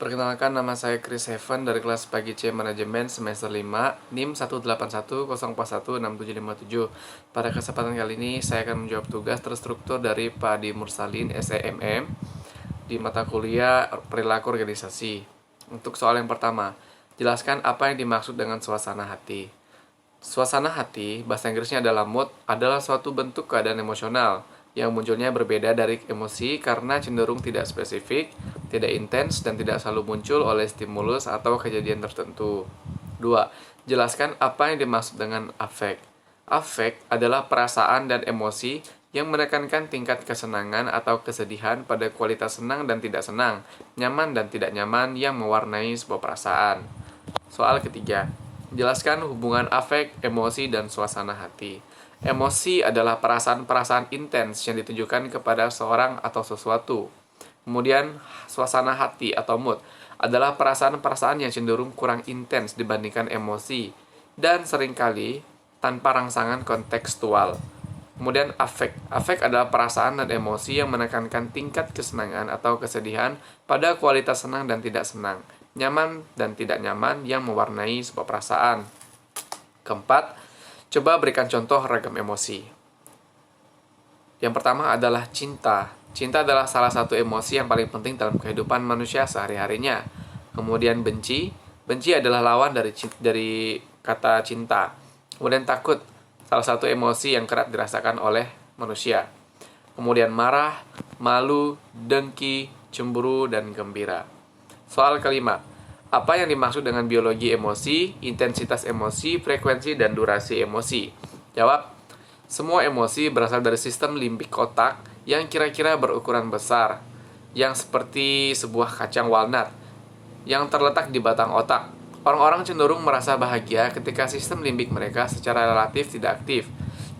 Perkenalkan, nama saya Chris Heaven dari kelas Pagi C Manajemen semester 5, NIM 181041677. Pada kesempatan kali ini, saya akan menjawab tugas terstruktur dari Pak Adi Mursalin, SEMM, di mata kuliah Perilaku Organisasi. Untuk soal yang pertama, jelaskan apa yang dimaksud dengan suasana hati. Suasana hati, bahasa Inggrisnya adalah mood, adalah suatu bentuk keadaan emosional yang munculnya berbeda dari emosi karena cenderung tidak spesifik, tidak intens, dan tidak selalu muncul oleh stimulus atau kejadian tertentu. 2. Jelaskan apa yang dimaksud dengan afek. Afek adalah perasaan dan emosi yang menekankan tingkat kesenangan atau kesedihan pada kualitas senang dan tidak senang, nyaman dan tidak nyaman yang mewarnai sebuah perasaan. Soal ketiga, jelaskan hubungan afek, emosi, dan suasana hati. Emosi adalah perasaan-perasaan intens yang ditujukan kepada seorang atau sesuatu. Kemudian, suasana hati atau mood adalah perasaan-perasaan yang cenderung kurang intens dibandingkan emosi dan seringkali tanpa rangsangan kontekstual. Kemudian, afek. Afek adalah perasaan dan emosi yang menekankan tingkat kesenangan atau kesedihan pada kualitas senang dan tidak senang, nyaman dan tidak nyaman yang mewarnai sebuah perasaan. Keempat, coba berikan contoh ragam emosi. Yang pertama adalah cinta. Cinta adalah salah satu emosi yang paling penting dalam kehidupan manusia sehari-harinya. Kemudian benci. Benci adalah lawan dari kata cinta. Kemudian takut, salah satu emosi yang kerap dirasakan oleh manusia. Kemudian marah, malu, dengki, cemburu, dan gembira. Soal kelima, apa yang dimaksud dengan biologi emosi, intensitas emosi, frekuensi, dan durasi emosi? Jawab, semua emosi berasal dari sistem limbik otak yang kira-kira berukuran besar, yang seperti sebuah kacang walnut, yang terletak di batang otak. Orang-orang cenderung merasa bahagia ketika sistem limbik mereka secara relatif tidak aktif,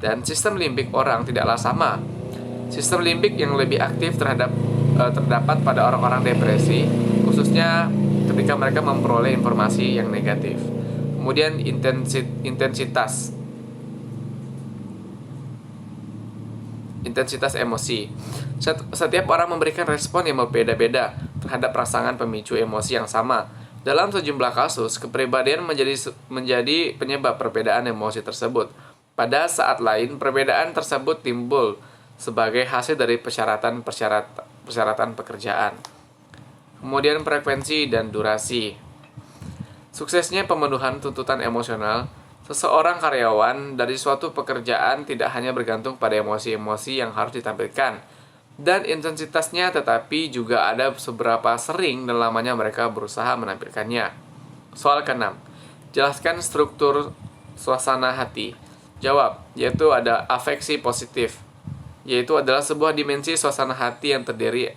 dan sistem limbik orang tidaklah sama. Sistem limbik yang lebih aktif terdapat pada orang-orang depresi, khususnya ketika mereka memperoleh informasi yang negatif. Kemudian intensitas emosi. Setiap orang memberikan respon yang berbeda-beda terhadap rangsangan pemicu emosi yang sama. Dalam sejumlah kasus, kepribadian menjadi penyebab perbedaan emosi tersebut. Pada saat lain, perbedaan tersebut timbul sebagai hasil dari persyaratan pekerjaan. Kemudian frekuensi dan durasi. Suksesnya pemenuhan tuntutan emosional, seseorang karyawan dari suatu pekerjaan tidak hanya bergantung pada emosi-emosi yang harus ditampilkan dan intensitasnya, tetapi juga ada seberapa sering dan lamanya mereka berusaha menampilkannya. Soal ke-6, jelaskan struktur suasana hati. Jawab, yaitu ada afeksi positif, yaitu adalah sebuah dimensi suasana hati yang terdiri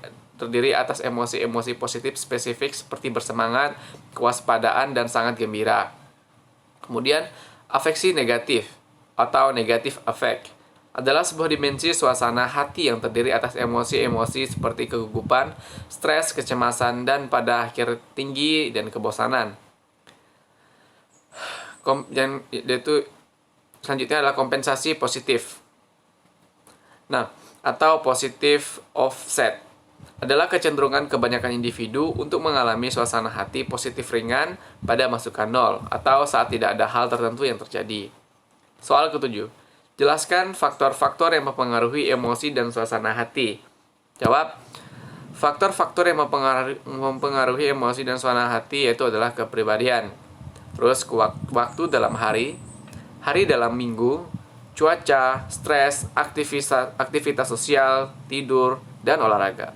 atas emosi-emosi positif spesifik seperti bersemangat, kewaspadaan, dan sangat gembira. Kemudian, afeksi negatif atau negatif affect adalah sebuah dimensi suasana hati yang terdiri atas emosi-emosi seperti kegugupan, stres, kecemasan, dan pada akhir tinggi dan kebosanan. Selanjutnya adalah kompensasi positif. Atau positive offset adalah kecenderungan kebanyakan individu untuk mengalami suasana hati positif ringan pada masukan 0 atau saat tidak ada hal tertentu yang terjadi. Soal ke-7, jelaskan faktor-faktor yang mempengaruhi emosi dan suasana hati. Jawab, faktor-faktor yang mempengaruhi emosi dan suasana hati yaitu adalah kepribadian, terus waktu dalam hari dalam minggu, cuaca, stres, aktivitas sosial, tidur, dan olahraga.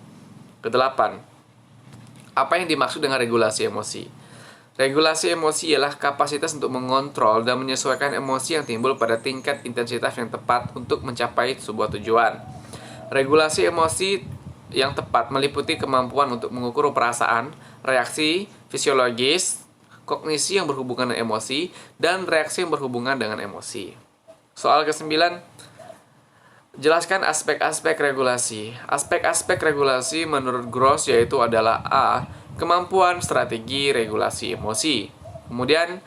Ke-8, apa yang dimaksud dengan regulasi emosi? Regulasi emosi ialah kapasitas untuk mengontrol dan menyesuaikan emosi yang timbul pada tingkat intensitas yang tepat untuk mencapai sebuah tujuan. Regulasi emosi yang tepat meliputi kemampuan untuk mengukur perasaan, reaksi fisiologis, kognisi yang berhubungan dengan emosi, dan reaksi yang berhubungan dengan emosi. Soal ke-9, jelaskan aspek-aspek regulasi. Aspek-aspek regulasi menurut Gross yaitu adalah A. Kemampuan strategi regulasi emosi. Kemudian,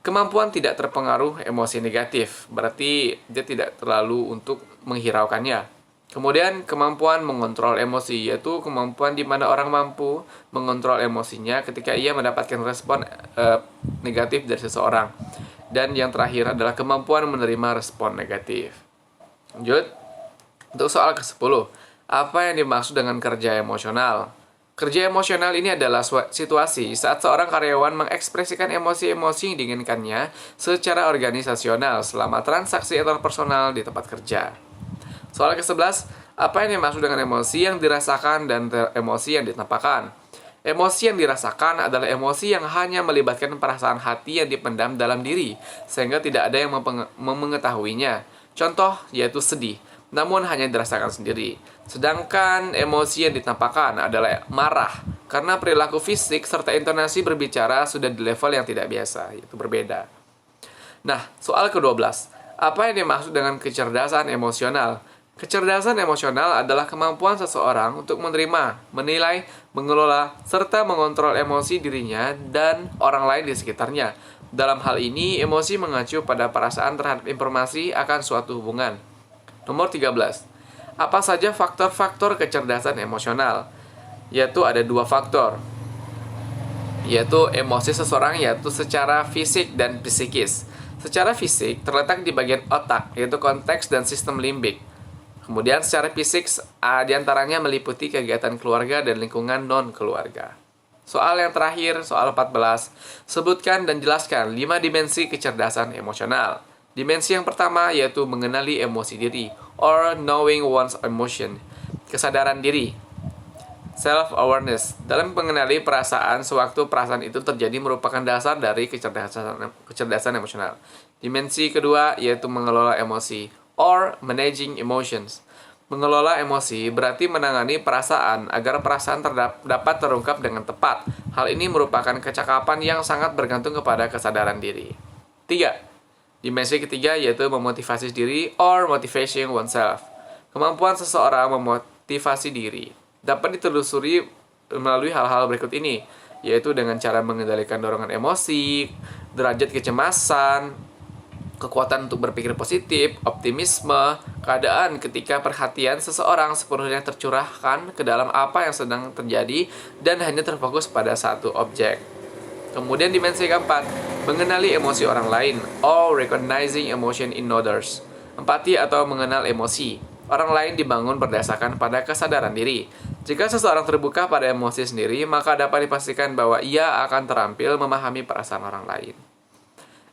kemampuan tidak terpengaruh emosi negatif. Berarti dia tidak terlalu untuk menghiraukannya. Kemudian kemampuan mengontrol emosi, yaitu kemampuan di mana orang mampu mengontrol emosinya ketika ia mendapatkan respon negatif dari seseorang. Dan yang terakhir adalah kemampuan menerima respon negatif. Lanjut, untuk soal ke-10, apa yang dimaksud dengan kerja emosional? Kerja emosional ini adalah situasi saat seorang karyawan mengekspresikan emosi-emosi yang diinginkannya secara organisasional selama transaksi interpersonal di tempat kerja. Soal ke-11, apa yang dimaksud dengan emosi yang dirasakan dan emosi yang ditampakkan? Emosi yang dirasakan adalah emosi yang hanya melibatkan perasaan hati yang dipendam dalam diri, sehingga tidak ada yang mengetahuinya. Contoh yaitu sedih, namun hanya dirasakan sendiri. Sedangkan emosi yang ditampakkan adalah marah, karena perilaku fisik serta intonasi berbicara sudah di level yang tidak biasa, yaitu berbeda. Nah, soal ke-12, apa yang dimaksud dengan kecerdasan emosional? Kecerdasan emosional adalah kemampuan seseorang untuk menerima, menilai, mengelola, serta mengontrol emosi dirinya dan orang lain di sekitarnya. Dalam hal ini, emosi mengacu pada perasaan terhadap informasi akan suatu hubungan. Nomor 13. Apa saja faktor-faktor kecerdasan emosional? Yaitu ada 2 faktor, yaitu emosi seseorang yaitu secara fisik dan psikis. Secara fisik terletak di bagian otak, yaitu konteks dan sistem limbik. Kemudian secara fisik diantaranya meliputi kegiatan keluarga dan lingkungan non-keluarga. Soal yang terakhir, soal 14, sebutkan dan jelaskan 5 dimensi kecerdasan emosional. Dimensi yang pertama yaitu mengenali emosi diri, or knowing one's emotion. Kesadaran diri, self-awareness. Dalam mengenali perasaan sewaktu perasaan itu terjadi merupakan dasar dari kecerdasan emosional. Dimensi kedua yaitu mengelola emosi, or managing emotions. Mengelola emosi berarti menangani perasaan agar perasaan dapat terungkap dengan tepat. Hal ini merupakan kecakapan yang sangat bergantung kepada kesadaran diri. 3. Dimensi ketiga yaitu memotivasi diri, or motivation oneself. Kemampuan seseorang memotivasi diri dapat ditelusuri melalui hal-hal berikut ini, yaitu dengan cara mengendalikan dorongan emosi, derajat kecemasan, kekuatan untuk berpikir positif, optimisme, keadaan ketika perhatian seseorang sepenuhnya tercurahkan ke dalam apa yang sedang terjadi dan hanya terfokus pada satu objek. Kemudian dimensi keempat, mengenali emosi orang lain, or recognizing emotion in others. Empati atau mengenal emosi orang lain dibangun berdasarkan pada kesadaran diri. Jika seseorang terbuka pada emosi sendiri, maka dapat dipastikan bahwa ia akan terampil memahami perasaan orang lain.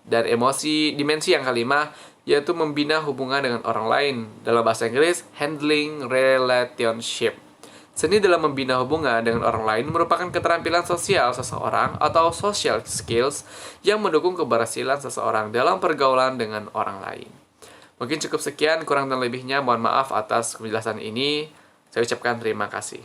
Dan dimensi yang kelima, yaitu membina hubungan dengan orang lain. Dalam bahasa Inggris, handling relationship. Seni dalam membina hubungan dengan orang lain merupakan keterampilan sosial seseorang atau social skills yang mendukung keberhasilan seseorang dalam pergaulan dengan orang lain. Mungkin cukup sekian, kurang dan lebihnya mohon maaf atas penjelasan ini. Saya ucapkan terima kasih.